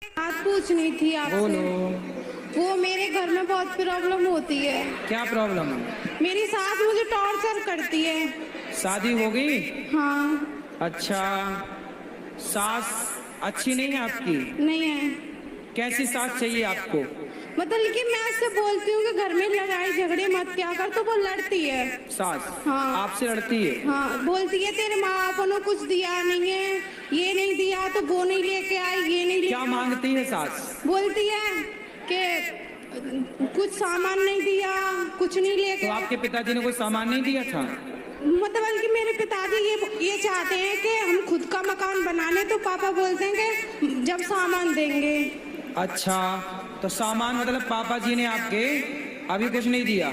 बात पूछनी थी आपसे। बोलो। वो मेरे घर में बहुत प्रॉब्लम होती है। क्या प्रॉब्लम है? मेरी सास मुझे टॉर्चर करती है। शादी हो गई? हाँ। अच्छा, सास अच्छी नहीं है आपकी? नहीं है। कैसी सास चाहिए आपको? मतलब कि मैं उससे बोलती हूँ कि घर में लड़ाई झगड़े मत क्या कर, तो वो लड़ती है। सास? हाँ। आपसे लड़ती है? हाँ, बोलती है तेरे माँ बाप ने कुछ दिया नहीं है, ये नहीं दिया तो वो नहीं लेके आई, ये नहीं क्या मांगती है सास? बोलती है कि कुछ सामान नहीं दिया, कुछ नहीं लेके। तो आपके पिताजी ने कोई सामान नहीं दिया था? मतलब कि मेरे पिताजी ये चाहते हैं कि हम खुद का मकान बना लें, तो पापा बोलते हैं कि जब सामान देंगे। अच्छा, तो सामान मतलब पापा जी ने आपके अभी कुछ नहीं दिया?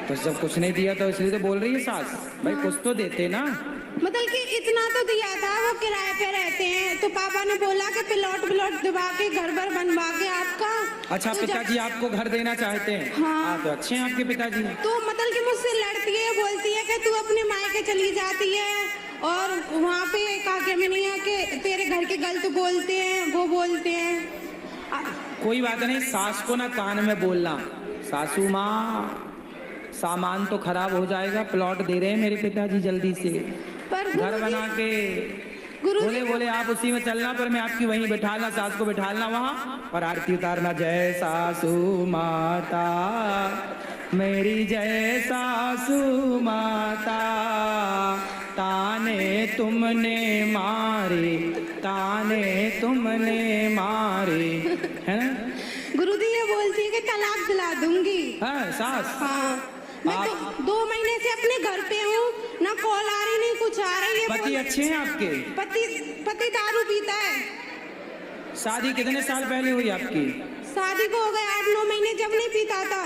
तो जब कुछ नहीं दिया तो इसलिए तो बोल रही है सास, भाई कुछ तो देते ना। मतलब कि इतना तो दिया था, वो किराए पे रहते हैं, तो पापा ने बोला कि प्लॉट दिवा के घर भर बनवा के आपका। अच्छा, तो पिताजी आपको घर देना चाहते हैं? हाँ। तो अच्छे हैं आपके पिताजी। तो मतलब कि मुझसे लड़ती है, बोलती है कि तू अपने मायके चली जाती है और वहाँ पे काके में नहीं है कि तेरे घर के गलत बोलते हैं, वो बोलते हैं। कोई बात नहीं, सास को ना कान में बोलना, सासू माँ सामान तो खराब हो जाएगा, प्लॉट दे रहे हैं मेरे पिताजी जल्दी से, पर घर बना के। बोले बोले आप उसी में चलना, पर मैं आपकी वहीं बैठाना, सास को बैठाना वहाँ और आरती उतारना। जय सासू माता मेरी, जय सासू माता, ताने तुमने मारे, ताने तुमने मारे, है ना? गुरुजी ये बोलती है कि तलाक दिला दूंगी। हाँ सास? हाँ। मैं तो 2 महीने से अपने घर पे हूँ, ना कॉल आ रही नहीं कुछ आ रही है। पति अच्छे हैं आपके? पति दारू पीता है। शादी कितने साल पहले हुई आपकी? शादी को हो गए 8-9 महीने, जब नहीं पीता था।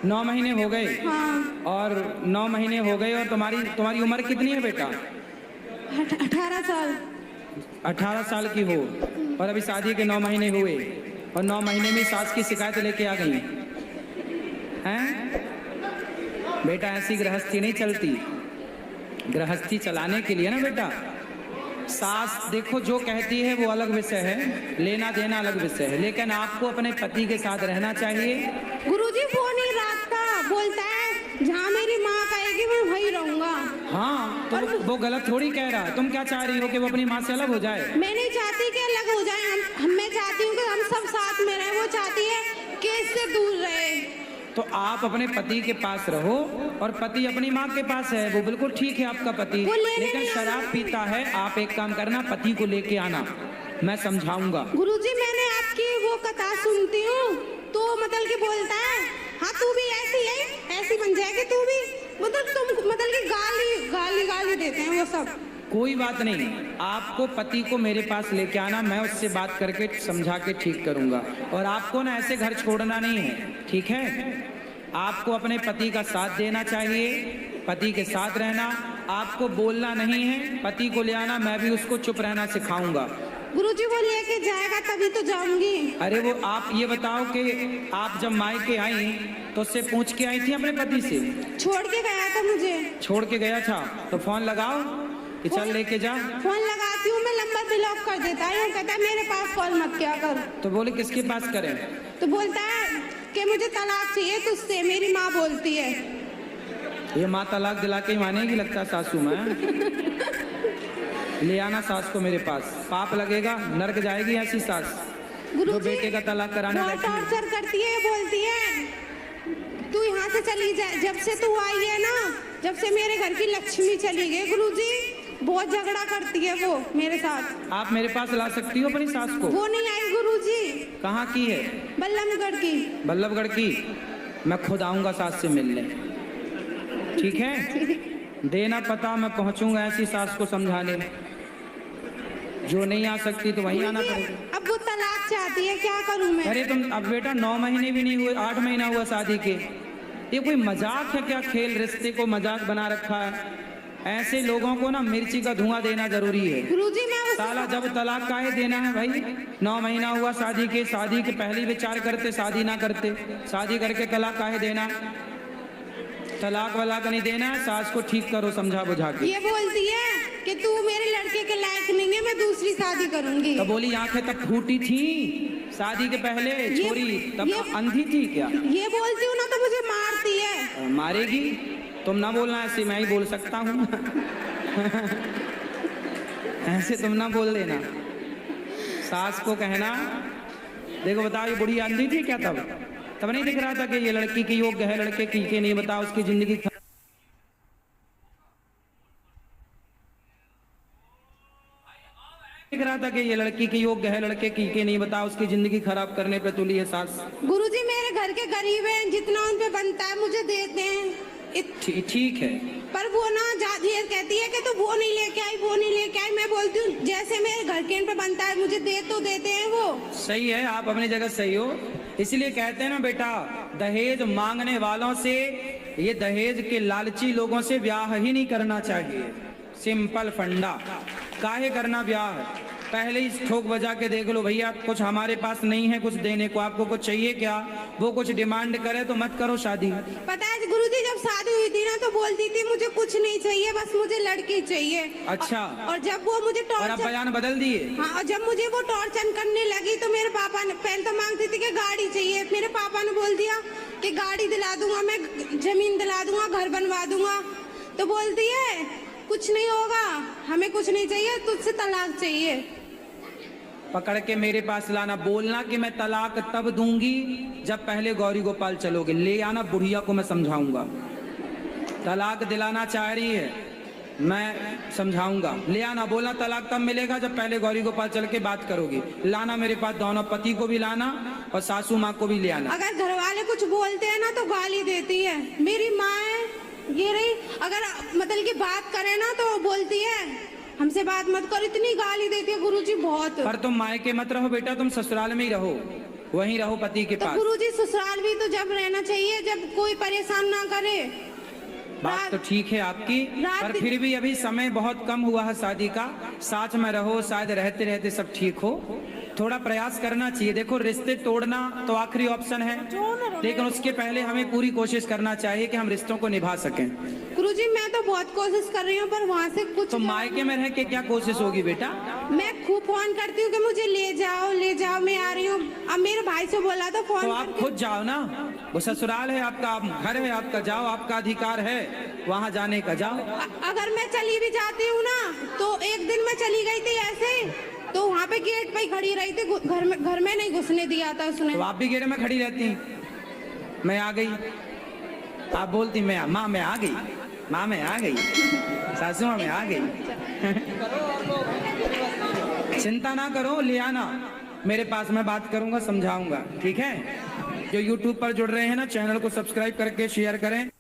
9 महीने हो गए? हाँ। और 9 महीने हो गए, और तुम्हारी उम्र कितनी है बेटा? 18 साल। 18 साल की हो, और अभी शादी के 9 महीने हुए, और 9 महीने में सास की शिकायत लेके आ गई हैं? बेटा ऐसी गृहस्थी नहीं चलती। गृहस्थी चलाने के लिए ना बेटा, सास देखो जो कहती है वो अलग विषय है, लेना देना अलग विषय है, लेकिन आपको अपने पति के साथ रहना चाहिए। गुरुजी वो नहीं रखता, बोलता है जहाँ मेरी माँ कहेगी मैं वहीं रहूंगा। हाँ, तो वो गलत थोड़ी कह रहा है। तुम क्या चाह रही हो कि वो अपनी माँ से अलग हो जाए? मैं नहीं चाहती कि अलग हो जाए, मैं चाहती हूँ कि हम सब साथ में रहें। वो चाहती है कि इससे दूर रहे। तो आप अपने पति के पास रहो, और पति अपनी माँ के पास है, वो बिल्कुल ठीक है आपका पति, लेकिन शराब पीता है। आप एक काम करना, पति को लेके आना, मैं समझाऊंगा। गुरुजी मैंने आपकी वो कथा सुनती हूँ, तो मतलब कि बोलता है हाँ तू भी ऐसी है, ऐसी बन जाएगी तू भी। मतलब कि गाली देते हैं वो सब। कोई बात नहीं, आपको पति को मेरे पास लेके आना, मैं उससे बात करके समझा के ठीक करूंगा। और आपको ना ऐसे घर छोड़ना नहीं है, ठीक है? आपको अपने पति का साथ देना चाहिए, पति के साथ रहना, आपको बोलना नहीं है। पति को ले आना, मैं भी उसको चुप रहना सिखाऊंगा। गुरुजी वो लेके जाएगा तभी तो जाऊंगी। अरे वो आप ये बताओ कि आप जब मायके आई तो उससे पूछ के आई थी अपने पति से? छोड़ के गया था मुझे। छोड़ के गया था? तो फोन लगाओ कि चल लेके जा। फोन लगाती हूँ मैं, नंबर ब्लॉक कर देता है, कहता है मेरे पास कॉल मत किया कर। तो बोले किसके पास करें? तो बोलता है कि मुझे तलाक चाहिए तुझसे, मेरी माँ बोलती है। ये माँ तलाक दिला के ही मानेगी लगता है सासू में। ले आना सास को मेरे पास, पाप लगेगा, नरक जाएगी ऐसी सास जो बेटे का तलाक कराने बैठी है। टॉर्चर करती है, बोलती है तू यहाँ से चली जा, जब से तू आई है ना, जब से मेरे घर की लक्ष्मी चली गई। गुरुजी बहुत झगड़ा करती है वो मेरे साथ। आप मेरे पास ला सकती हो अपनी सास को? वो नहीं आई गुरुजी। कहाँ की है? बल्लभगढ़ की। बल्लभगढ़ की? मैं खुद आऊंगा सास से मिलने, ठीक है? देना पता, मैं पहुंचूंगा ऐसी सास को समझाने। जो नहीं आ सकती तो वहीं आना पड़ेगा। अब वो तलाक चाहती है, क्या करूं मैं? अरे तुम अब बेटा 9 महीने भी नहीं हुए, 8 महीना हुआ शादी के। ये कोई मजाक है क्या? खेल रिश्ते को मजाक बना रखा है। ऐसे लोगों को ना मिर्ची का धुआं देना जरूरी है। गुरुजी मैं साला जब तलाक काहे देना है भाई? 9 महीना हुआ शादी के, शादी के पहले विचार करते, शादी ना करते। शादी करके तलाक काहे देना? तलाक वलाक नहीं देना है, सास को ठीक करो समझा बुझा के। ये बोलती है कि तू मेरे लड़के के लायक नहीं है, मैं दूसरी शादी करूंगी। तो बोली आंखें तब फूटी थी शादी के पहले, छोरी तब अंधी थी क्या? ये बोलती हूँ ना तो मुझे मारती है। मारेगी? तुम ना बोलना ऐसे, मैं ही बोल सकता हूँ। ऐसे तुम ना बोल देना। सास को कहना देखो बताओ ये बुढ़ी अंधी थी क्या? तब नहीं दिख रहा था कि ये लड़की की योग्य है, लड़के की के नहीं? बताओ उसकी जिंदगी दिख रहा था कि ये लड़की की योग्य है, लड़के की के नहीं? बताओ उसकी जिंदगी खराब करने पे तुली है सास। गुरुजी मेरे घर के गरीब हैं, जितना उन पे बनता है मुझे देते हैं। ठीक है, पर वो ना ये कहती है कि तू वो नहीं लेके आई, वो नहीं लेके आई। मैं बोलती हूँ जैसे मेरे घर के इन पे बनता है मुझे दे तो देते हैं वो। सही है, आप अपनी जगह सही हो। इसलिए कहते हैं ना बेटा, दहेज मांगने वालों से, ये दहेज के लालची लोगों से ब्याह ही नहीं करना चाहिए। सिंपल फंडा। काहे करना ब्याह? पहले ही ठोक बजा के देख लो भैया, कुछ हमारे पास नहीं है कुछ देने को, आपको कुछ चाहिए क्या? वो कुछ डिमांड करे तो मत करो शादी। पता है गुरुजी जब शादी हुई थी ना तो बोलती थी मुझे कुछ नहीं चाहिए, बस मुझे लड़की चाहिए। अच्छा। और जब वो मुझे और अब बयान बदल दिए? हाँ, और जब मुझे वो टॉर्चर करने लगी तो मेरे पापा ने, पहले तो मांगती थी कि गाड़ी चाहिए, मेरे पापा ने बोल दिया कि गाड़ी दिला दूंगा, मैं जमीन दिला दूंगा, घर बनवा दूंगा। तो बोलती है कुछ नहीं होगा, हमें कुछ नहीं चाहिए, तुझसे तलाक चाहिए। पकड़ के मेरे पास लाना, बोलना कि मैं तलाक तब दूंगी जब पहले गौरी गोपाल चलोगे। ले आना, बुढ़िया को मैं समझाऊंगा। तलाक दिलाना चाह रही है, मैं समझाऊंगा। ले आना, बोलना तलाक तब मिलेगा जब पहले गौरी गोपाल चल के बात करोगी। लाना मेरे पास दोनों, पति को भी लाना और सासू माँ को भी ले आना। अगर घर वाले कुछ बोलते हैं ना तो गाली देती है। मेरी माँ है ये रही, अगर मतलब की बात करे ना तो बोलती है हमसे बात मत करो, इतनी गाली देती है गुरुजी बहुत। पर तुम मायके मत रहो बेटा, तुम ससुराल में ही रहो, वहीं रहो पति के पास। गुरुजी ससुराल भी तो जब रहना चाहिए जब कोई परेशान ना करे। बात तो ठीक है आपकी, पर फिर भी अभी समय बहुत कम हुआ है शादी का। साथ में रहो, शायद रहते रहते सब ठीक हो। थोड़ा प्रयास करना चाहिए। देखो रिश्ते तोड़ना तो आखिरी ऑप्शन है, लेकिन उसके पहले हमें पूरी कोशिश करना चाहिए कि हम रिश्तों को निभा सकें। गुरुजी मैं तो बहुत कोशिश कर रही हूँ पर वहाँ से कुछ। तो मायके में रह के क्या कोशिश होगी बेटा? मैं खूब फोन करती हूँ कि मुझे ले जाओ मैं आ रही हूँ। अब मेरे भाई से बोला था फोन, तो आप खुद जाओ ना, वो ससुराल है आपका, घर है आपका, जाओ, आपका अधिकार है वहाँ जाने का, जाओ। अगर मैं चली भी जाती हूँ ना तो एक दिन मैं चली गई थी ऐसे, तो वहाँ पे गेट पे ही खड़ी रही थी, घर में नहीं घुसने दिया था उसने। तो आप भी गेट में खड़ी रहती? मैं आ गई, आप बोलती मैं माँ मैं आ गई, माँ मैं आ गई, सासू माँ मैं आ गई। चिंता ना करो, ले आना मेरे पास, मैं बात करूंगा, समझाऊंगा, ठीक है? जो YouTube पर जुड़ रहे हैं ना, चैनल को सब्सक्राइब करके शेयर करें।